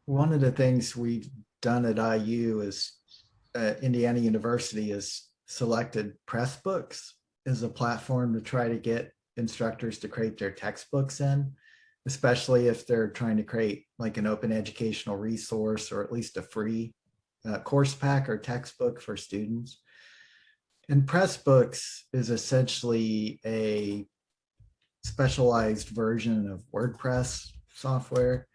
one of the things we've done at IU is Indiana University has selected Pressbooks as a platform to try to get instructors to create their textbooks in, especially if they're trying to create like an open educational resource or at least a free course pack or textbook for students. And Pressbooks is essentially a specialized version of WordPress software,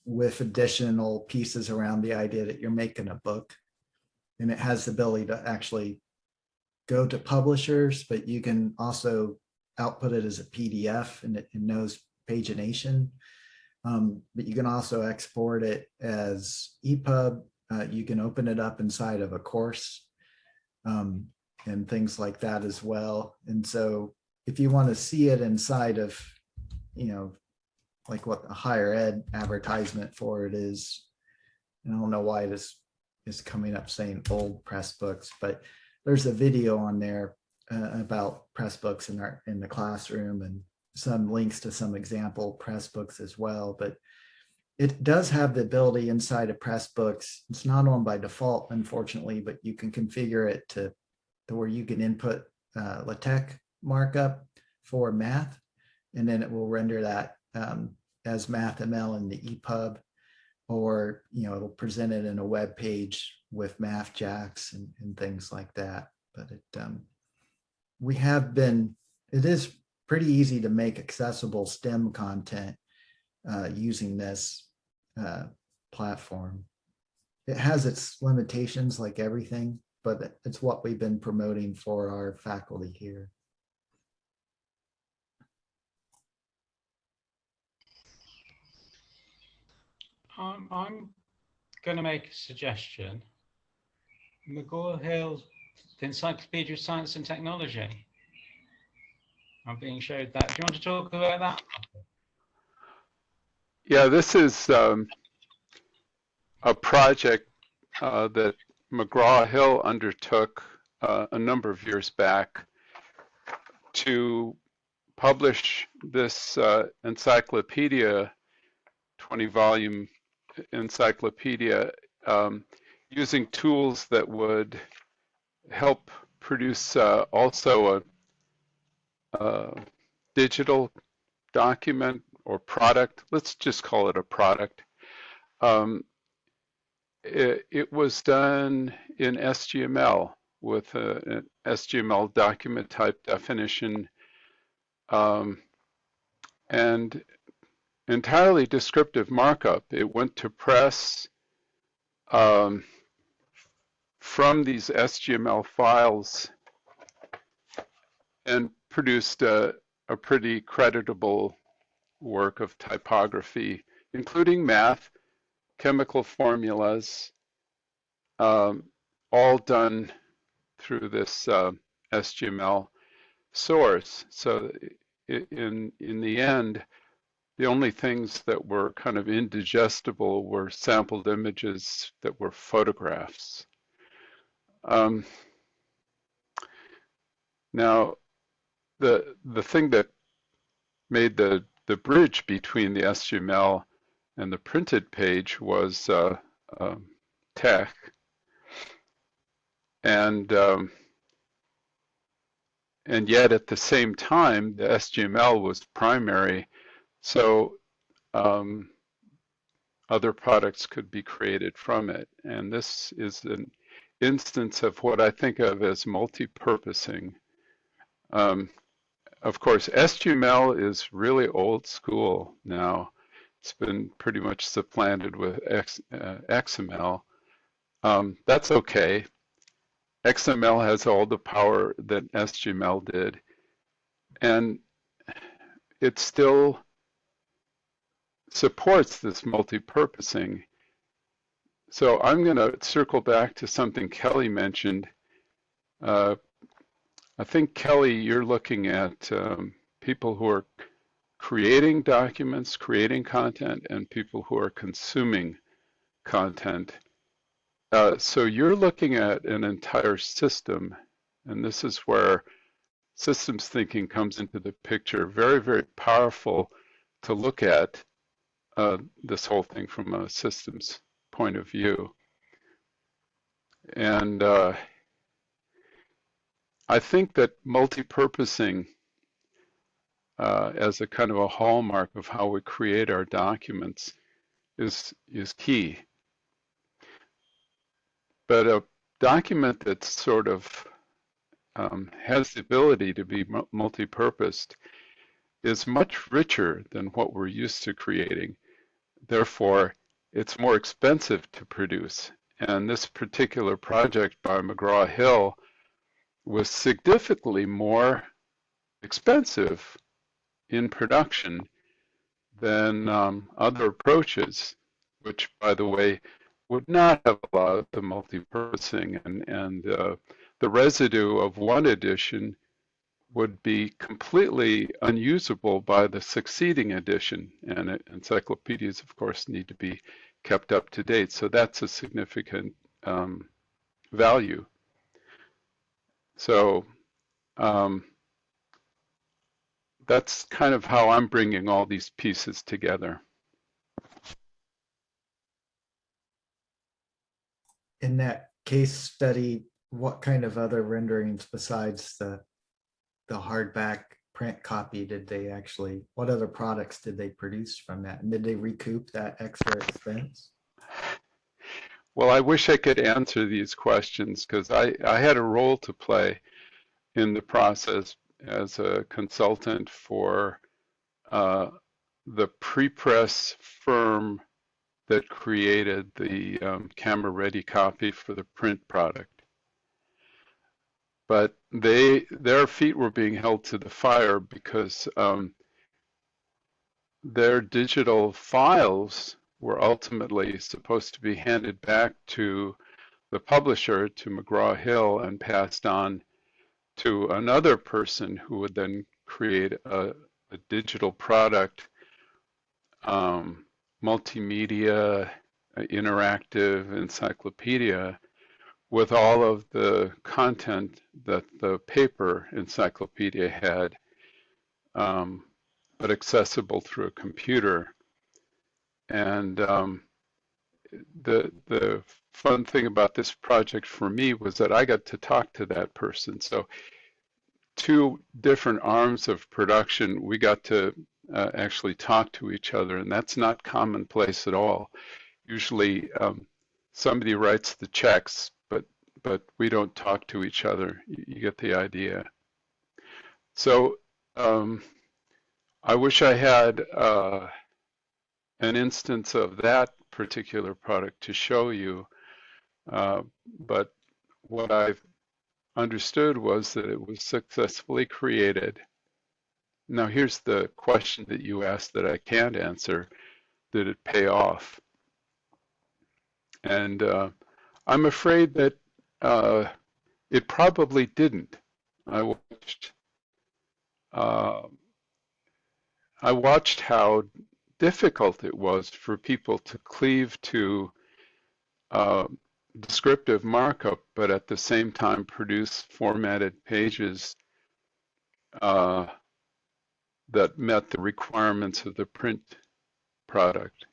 with additional pieces around the idea that you're making a book. And it has the ability to actually go to publishers, but you can also output it as a PDF, and it knows pagination. But you can also export it as EPUB. You can open it up inside of a course, and things like that as well. And so if you want to see it inside of, like what the higher ed advertisement for it is, and I don't know why this is coming up saying old Pressbooks, but there's a video on there about Pressbooks in the classroom, and some links to some example Pressbooks as well. But it does have the ability inside of Pressbooks. It's not on by default, unfortunately, but you can configure it to where you can input LaTeX markup for math, and then it will render that as MathML in the EPUB, or it'll present it in a web page with math jacks and things like that. But it is pretty easy to make accessible STEM content using this platform. It has its limitations like everything, but it's what we've been promoting for our faculty here. I'm going to make a suggestion. McGraw Hill, the Encyclopedia of Science and Technology. I'm being showed that. Do you want to talk about that? Yeah, this is a project that McGraw Hill undertook a number of years back to publish this encyclopedia, 20-volume encyclopedia, using tools that would help produce also a digital document or product. Let's just call it a product. It was done in SGML with an SGML document type definition, and entirely descriptive markup. It went to press from these SGML files and produced a pretty creditable work of typography, including math, chemical formulas, all done through this SGML source. So in the end, the only things that were kind of indigestible were sampled images that were photographs. Now, the thing that made the bridge between the SGML and the printed page was tech, and yet at the same time the SGML was primary, so other products could be created from it. And this is an instance of what I think of as multipurposing. Of course, SGML is really old school now. It's been pretty much supplanted with XML. That's okay. XML has all the power that SGML did, and it still supports this multipurposing. So I'm going to circle back to something Kelly mentioned. I think, Kelly, you're looking at people who are creating documents, creating content, and people who are consuming content. So you're looking at an entire system, and this is where systems thinking comes into the picture. Very, very powerful to look at. this whole thing from a systems point of view. And I think that multipurposing as a kind of a hallmark of how we create our documents is key. But a document that sort of has the ability to be multi-purposed is much richer than what we're used to creating. Therefore, it's more expensive to produce. And this particular project by McGraw-Hill was significantly more expensive in production than other approaches, which, by the way, would not have allowed the multi-purposing, and the residue of one edition would be completely unusable by the succeeding edition, and encyclopedias, of course, need to be kept up to date. So that's a significant value. So that's kind of how I'm bringing all these pieces together. In that case study, what kind of other renderings besides the hardback print copy did they actually, what other products did they produce from that? And did they recoup that extra expense? Well, I wish I could answer these questions because I had a role to play in the process as a consultant for the pre-press firm that created the camera-ready copy for the print product. But their feet were being held to the fire because their digital files were ultimately supposed to be handed back to the publisher, to McGraw-Hill, and passed on to another person who would then create a digital product, multimedia, interactive encyclopedia with all of the content that the paper encyclopedia had, but accessible through a computer. And the fun thing about this project for me was that I got to talk to that person. So two different arms of production, we got to actually talk to each other, and that's not commonplace at all. Usually somebody writes the checks, but we don't talk to each other. You get the idea. So I wish I had an instance of that particular product to show you, but what I've understood was that it was successfully created. Now here's the question that you asked that I can't answer. Did it pay off? And I'm afraid that it probably didn't. I watched how difficult it was for people to cleave to descriptive markup, but at the same time produce formatted pages that met the requirements of the print product.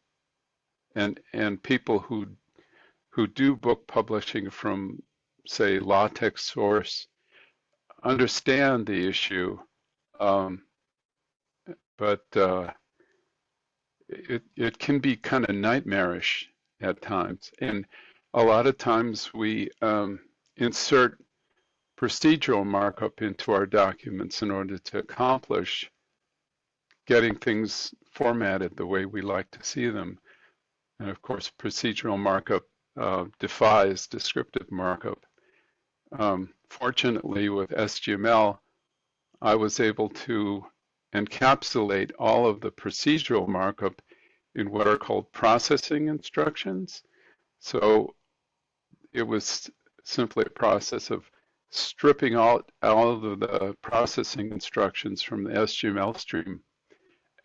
And people who do book publishing from, say, LaTeX source understand the issue, but it can be kind of nightmarish at times. And a lot of times we insert procedural markup into our documents in order to accomplish getting things formatted the way we like to see them. And of course, procedural markup defies descriptive markup. Fortunately, with SGML, I was able to encapsulate all of the procedural markup in what are called processing instructions. So it was simply a process of stripping out all of the processing instructions from the SGML stream,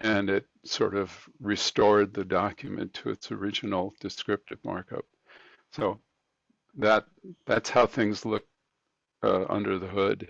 and it sort of restored the document to its original descriptive markup. So that's how things look under the hood.